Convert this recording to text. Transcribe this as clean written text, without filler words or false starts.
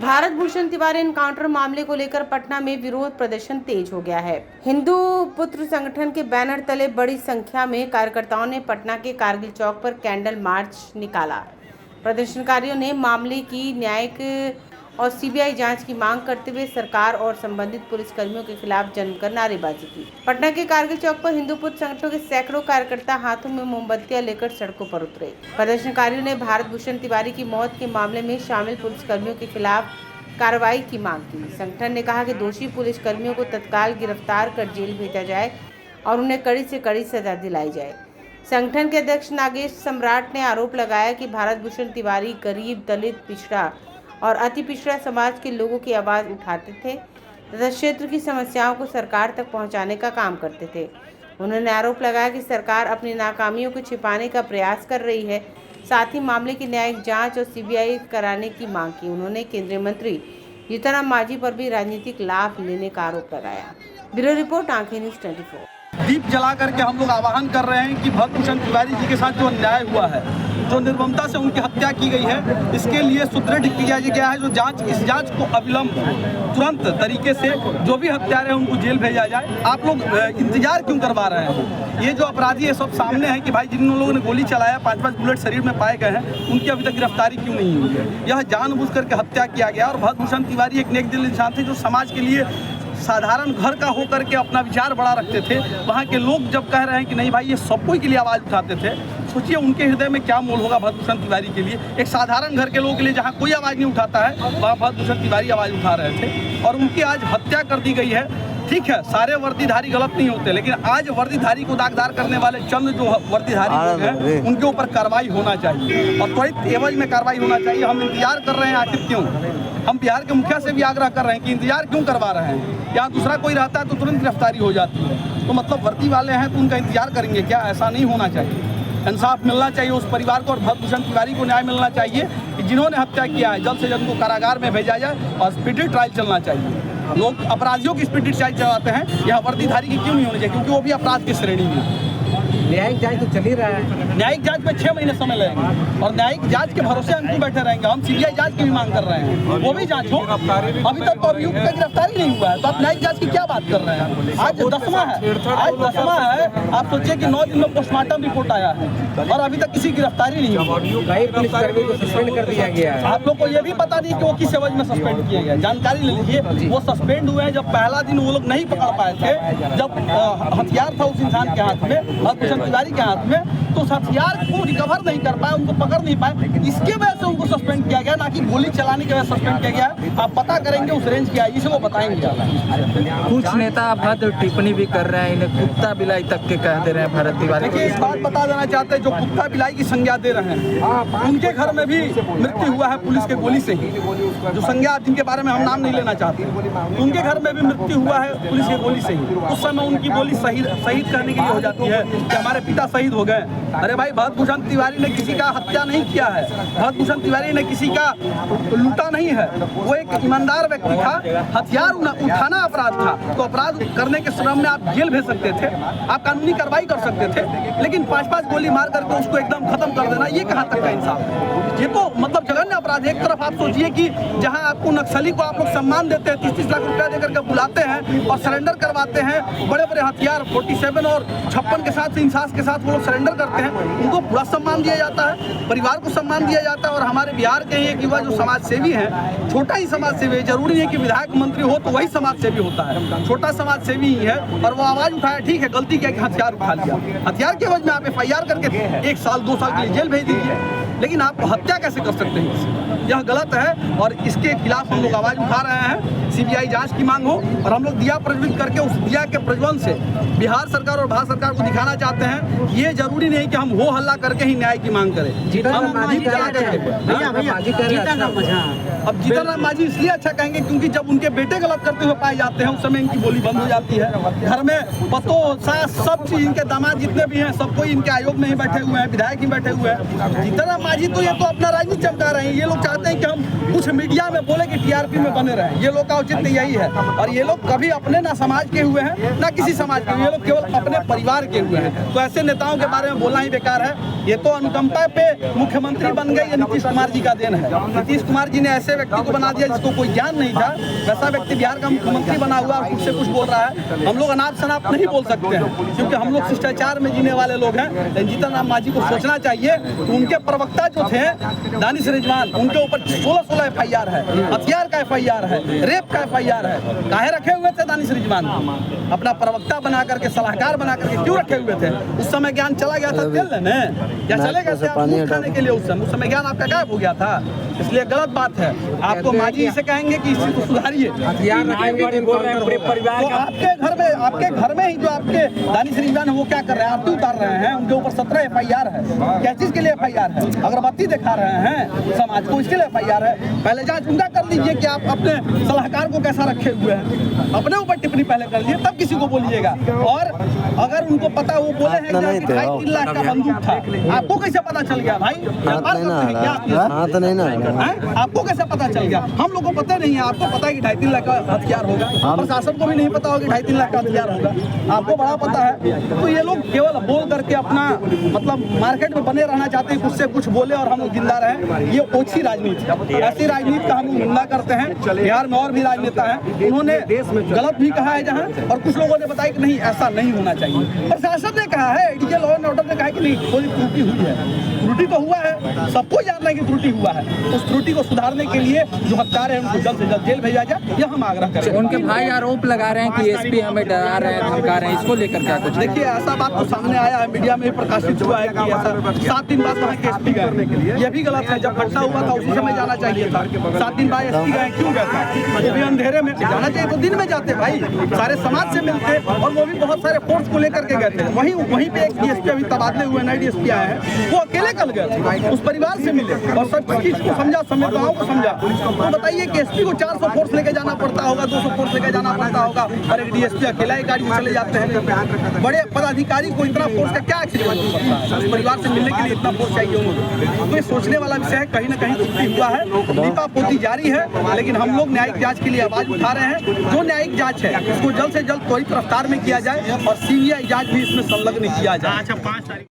Bharat Bhushan Tiwari encounter मामले को लेकर पटना में विरोध प्रदर्शन तेज हो गया है। हिंदू पुत्र संगठन के बैनर तले बड़ी संख्या में कार्यकर्ताओं ने पटना के कारगिल चौक पर कैंडल मार्च निकाला। प्रदर्शनकारियों ने मामले की न्यायिक और सीबीआई जांच की मांग करते हुए सरकार और संबंधित पुलिसकर्मियों के खिलाफ जमकर नारेबाजी की। पटना के कारगिल चौक पर हिंदू पुत्र संगठनों के सैकड़ों कार्यकर्ता हाथों में मोमबत्तियां लेकर सड़कों पर उतरे। प्रदर्शनकारियों ने भारत भूषण तिवारी की मौत के मामले में शामिल पुलिसकर्मियों के खिलाफ कार्रवाई की मांग की। संगठन ने कहा कि दोषी पुलिसकर्मियों को तत्काल गिरफ्तार कर जेल भेजा जाए और उन्हें कड़ी से कड़ी सजा दिलाई जाए। संगठन के अध्यक्ष नागेश सम्राट ने आरोप लगाया कि भारत भूषण तिवारी गरीब, दलित, पिछड़ा और अति पिछड़ा समाज के लोगों की आवाज़ उठाते थे तथा क्षेत्र की समस्याओं को सरकार तक पहुंचाने का काम करते थे। उन्होंने आरोप लगाया कि सरकार अपनी नाकामियों को छिपाने का प्रयास कर रही है। साथ ही मामले की न्यायिक जांच और सीबीआई कराने की मांग की। उन्होंने केंद्रीय मंत्री जीतन राम मांझी पर भी राजनीतिक लाभ लेने का आरोप लगाया। ब्यूरो रिपोर्ट, आंखें न्यूज़ 24। दीप जला करके हम लोग आह्वान कर रहे हैं कि भारत भूषण तिवारी जी के साथ जो अन्याय हुआ है, जो निर्ममता से उनकी हत्या की गई है, इसके लिए सुदृढ़ किया गया है जो इस जांच को अविलंब तुरंत तरीके से जो भी हत्यारे हैं उनको जेल भेजा जाए। आप लोग इंतजार क्यों करवा रहे हैं? ये जो अपराधी है सब सामने है कि भाई जिन लोगों ने गोली चलाया, 5-5 बुलेट शरीर में पाए गए हैं, उनकी अभी तक गिरफ्तारी क्यों नहीं हुई है? यह जानबूझ करके हत्या किया गया। और भारत भूषण तिवारी एक नेक दिल इंसान थे जो समाज के लिए साधारण घर का होकर के अपना विचार बड़ा रखते थे। वहाँ के लोग जब कह रहे हैं कि नहीं भाई ये सब कोई के लिए आवाज़ उठाते थे, सोचिए उनके हृदय में क्या मोल होगा भारत भूषण तिवारी के लिए। एक साधारण घर के लोगों के लिए जहाँ कोई आवाज़ नहीं उठाता है, वहाँ भारत भूषण तिवारी आवाज़ उठा रहे थे और उनकी आज हत्या कर दी गई है। ठीक है, सारे वर्दीधारी गलत नहीं होते, लेकिन आज वर्दीधारी को दागदार करने वाले चंद जो वर्दीधारी लोग हैं उनके ऊपर कार्रवाई होना चाहिए और त्वरित एवज में कार्रवाई होना चाहिए। हम इंतजार कर रहे हैं, आखिर क्यों? हम बिहार के मुखिया से भी आग्रह कर रहे हैं कि इंतजार क्यों करवा रहे हैं? यहाँ दूसरा कोई रहता है तो तुरंत गिरफ्तारी हो जाती है। तो मतलब वर्दी वाले हैं तो उनका इंतजार करेंगे क्या? ऐसा नहीं होना चाहिए। इंसाफ मिलना चाहिए उस परिवार को और भारत भूषण तिवारी को न्याय मिलना चाहिए कि जिन्होंने हत्या किया है जल्द से जल्द उनको कारागार में भेजा जाए और स्पीडी ट्रायल चलना चाहिए। लोग अपराधियों की स्पीडी ट्रायल चलाते हैं, यहाँ वर्दीधारी की क्यों नहीं होनी चाहिए? क्योंकि वो भी अपराध की श्रेणी में। न्यायिक जांच तो चल ही रहा है। न्यायिक जांच में 6 महीने समय लगेगा और न्यायिक जांच के भरोसे हम क्यों बैठे रहेंगे? हम सीबीआई जांच की भी मांग कर रहे हैं, वो भी जांच हो। अभी तक तो अभियुक्त का गिरफ्तारी नहीं हुआ है, तो आप न्यायिक जांच की क्या बात कर रहे हैं? आज 10वां है। आप सोचिए कि 9 दिन में पोस्टमार्टम रिपोर्ट आया है और अभी तक किसी गिरफ्तारी नहीं हुई। पुलिसकर्मी को सस्पेंड कर दिया गया है। आप लोग को ये भी पता नहीं कि वो किस एवज में सस्पेंड किए गए? जानकारी ले लीजिए। वो सस्पेंड हुए हैं जब पहला दिन वो लोग नहीं पकड़ पाए थे, जब हथियार था उस इंसान के हाथ में, भारत भूषण तिवारी के हाथ में, तो उस हथियार को रिकवर नहीं कर पाए, उनको पकड़ नहीं पाए, इसके वजह से उनको सस्पेंड किया गया, ना कि गोली चलाने की वजह से सस्पेंड किया गया। आप पता करेंगे उस रेंज की आईजी से, वो बताएंगे। कुछ नेता भद्र टिप्पणी भी कर रहे हैं, इन्हें कुत्ता बिलाई तक के कह दे रहे हैं भारत तिवारी। देखिए, इस बात बता देना चाहते हैं, जो कुत्ता बिलाई की संज्ञा दे रहे हैं उनके घर में भी मृत्यु हुआ है पुलिस के गोली से ही। जो संज्ञा जिनके बारे में हम नाम नहीं लेना चाहते, उनके घर में भी मृत्यु हुआ है पुलिस के गोली से ही। उस समय उनकी गोली शहीद करने के लिए हो जाती है कि हमारे पिता शहीद हो गए। अरे भाई, भारत भूषण तिवारी ने किसी का हत्या नहीं किया है, भारत भूषण तिवारी ने किसी का लूटा नहीं है। वो एक ईमानदार व्यक्ति था। हथियार उठाना अपराध था, तो अपराध करने के श्रम में आप जेल भेज सकते थे, आप कानूनी कार्रवाई कर सकते थे, लेकिन 5-5 गोली मार करके उसको एकदम खत्म कर देना, ये कहाँ तक का इंसाफ है? ये तो मतलब जघन्य अपराध है। एक तरफ आप सोचिए कि जहाँ आपको नक्सली को आप लोग सम्मान देते हैं, 30-30 लाख रुपया देकर के बुलाते हैं और सरेंडर करवाते हैं, बड़े बड़े हथियार 47 और 56 के साथ, इंसास के साथ वो लोग सरेंडर करते हैं, उनको पूरा सम्मान दिया जाता है, परिवार को सम्मान दिया जाता है। और हमारे बिहार के ही एक युवा जो समाज सेवी हैं, छोटा ही समाज सेवी है, जरूरी नहीं है कि विधायक मंत्री हो तो वही समाज सेवी होता है, छोटा समाज सेवी ही है, और वो आवाज उठाया, ठीक है, गलती क्या कि हथियार उठा लिया, हथियार के वजह में आप FIR करके 1 साल 2 साल के लिए जेल भेज दीजिए, लेकिन आप हत्या कैसे कर सकते हैं? यह गलत है और इसके खिलाफ हम लोग आवाज उठा रहे हैं। सीबीआई जांच की मांग हो और हम लोग दिया प्रज्वलित करके उस दिया के प्रज्वलन से बिहार सरकार और भारत सरकार को दिखाना चाहते हैं। ये जरूरी नहीं कि हम हो हल्ला करके ही न्याय की मांग करें। अब जीतन राम मांझी इसलिए अच्छा कहेंगे क्योंकि जब उनके बेटे गलत करते हुए पाए जाते हैं, उस समय इनकी बोली बंद हो जाती है। घर में पतो सास सब चीज, इनके दामाद जितने भी हैं सब कोई इनके आयोग में ही बैठे हुए हैं, विधायक ही बैठे हुए हैं। जीतन राम मांझी तो ये तो अपना राजनीति चमका रहे हैं। ये लोग चाहते हैं कि हम कुछ मीडिया में बोले कि TRP में बने रहे। ये लोग का औचित्य यही है। और ये लोग कभी अपने ना समाज के हुए हैं ना किसी समाज के, ये लोग केवल अपने परिवार के हुए हैं। तो ऐसे नेताओं के बारे में बोलना ही बेकार है। ये तो अनुकंपा पे मुख्यमंत्री बन गए, ये नीतीश कुमार जी का देन है। नीतीश कुमार जी ने ऐसे व्यक्ति को बना दिया जिसको कोई ज्ञान नहीं था, वैसा व्यक्ति बिहार का मुख्यमंत्री बना हुआ और कुछ से कुछ बोल रहा है। हम लोग अनाप शनाप नहीं बोल सकते हैं, क्योंकि हम लोग शिष्टाचार में जीने वाले लोग हैं। रंजीतन राम मांझी को सोचना चाहिए कि उनके प्रवक्ता जो थे दानिश रिजवान, उनके ऊपर 16 FIR है, हथियार का FIR है, रेप का FIR है। काहे रखे हुए थे दानिश रिजवान? अपना प्रवक्ता बना करके, सलाहकार बना करके क्यों रखे हुए थे? उस समय ज्ञान चला गया था तेल लेने या चले गए थे आप दूध खाने के लिए? उस समय ज्ञान आपका गायब हो गया था, इसलिए गलत बात है। आपको मांझी से कहेंगे कि इस चीज को सुधारिए। तो आपके घर में ही जो आपके दानिश रिजवान है वो क्या कर रहे हैं? आरती उतार रहे हैं, उनके ऊपर 17 FIR है। क्या चीज के लिए FIR है? अगरबत्ती दिखा रहे हैं समाज को, इसके लिए FIR है। पहले जांच उनका कर लीजिए कि आप अपने सलाहकार को कैसा रखे हुए हैं, अपने ऊपर टिप्पणी पहले कर लीजिए, तब किसी को बोलिएगा। और अगर उनको पता, वो बोले हैं कि 2.5-3 लाख का बंदूक था, आपको कैसे पता चल गया भाई? आपको कैसे पता चल गया? हम लोग को पता नहीं है, आपको पता है कि 2.5-3 लाख का हथियार होगा, प्रशासन को भी नहीं पता होगा कि 2.5-3 लाख का हथियार होगा, आपको बड़ा पता है। तो ये लोग केवल बोल करके अपना मतलब मार्केट में बने रहना चाहते हैं, कुछ से कुछ बोले और हम लोग जिंदा रहे। ये ओछी राजनीति, ऐसी राजनीति का हम लोग निंदा करते हैं। बिहार में और भी राजनेता हैं, उन्होंने गलत भी कहा है जहाँ, और कुछ लोगों ने बताया कि नहीं ऐसा नहीं होना चाहिए। प्रशासन ने कहा है, डीजे लॉ एंड ऑर्डर ने कहा कि नहीं कोई त्रुटि हुई है, त्रुटि तो हुआ है, सबको जानना है कि त्रुटि हुआ है। उस त्रुटि को सुधारने के लिए जो हत्यारे हैं उनको जल्द से जल्द जेल भेजा जाए, यह हम आग्रह करें। उनके भाई आरोप लगा रहे हैं कि एसपी हमें डरा रहे हैं, धमका रहे हैं, इसको लेकर क्या कुछ? देखिए, ऐसा बात तो सामने आया है, मीडिया में प्रकाशित हुआ है कि ऐसा 7 दिन बाद वहाँ के एसपी गए। ये भी गलत है, जब घटना हुआ था उसी समय जाना चाहिए था। 7 दिन बाद एसपी गए, क्यों गए था? वो भी अंधेरे में जाना चाहिए तो दिन में जाते भाई, सारे समाज से मिलते, और वो भी बहुत सारे फोर्स को लेकर के गए थे। वहीं पे एक डीएसपी अभी तबादले हुए, नए डीएसपी आए हैं, वो अकेले कल गए थे, उस परिवार से मिले और सब चीज को समझा, संवेदनाओं को समझा। तो बताइए कि एसपी को 400 फोर्स लेके जाना पड़ता होगा, 200 फोर्स लेके जाना पड़ता होगा, और एक डीएसपी अकेला ही गाड़ी में चले जाते हैं। बड़े पदाधिकारी को इतना फोर्स का क्या एक्सीडेंट हो सकता है? उस परिवार से मिलने के लिए इतना फोर्स चाहिए उनको? तो ये सोचने वाला विषय है, कहीं ना कहीं त्रुटि हुआ है, लीपापोती जारी है, लेकिन हम लोग न्यायिक जांच के लिए आवाज उठा रहे हैं। जो न्यायिक जांच है उसको जल्द से जल्द त्वरित रफ्तार में किया जाए और सीबीआई जांच भी इसमें संलग्न किया जाए।